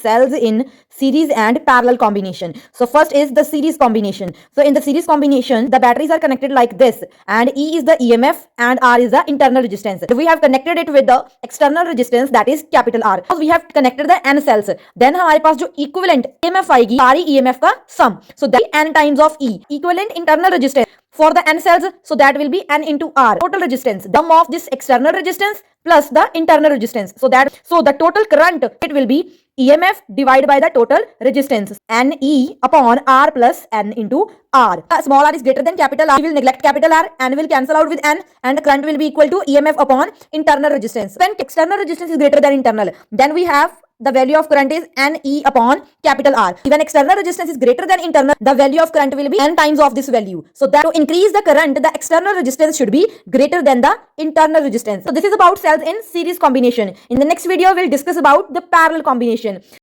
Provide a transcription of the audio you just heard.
cells in series and parallel combination. So first is the series combination. So in the series combination, the batteries are connected like this, and E is the EMF and R is the internal resistance. We have connected it with the external resistance, that is capital R. We have connected the N cells. Then हमारे पास जो equivalent EMF आएगी सारी EMF का sum. So that N times of E. Equivalent internal resistance for the N cells, so that will be N into R. Total resistance, the sum of this external resistance plus the internal resistance. So the total current, it will be EMF divided by the total resistance, NE upon R plus N into R. Small r is greater than capital R. We will neglect capital R. N will cancel out with N, and the current will be equal to EMF upon internal resistance. When external resistance is greater than internal, then we have the value of current is NE upon capital R. When external resistance is greater than internal, the value of current will be N times of this value. So that to increase the current, the external resistance should be greater than the internal resistance. So this is about cells in series combination. In the next video, we'll discuss about the parallel combination.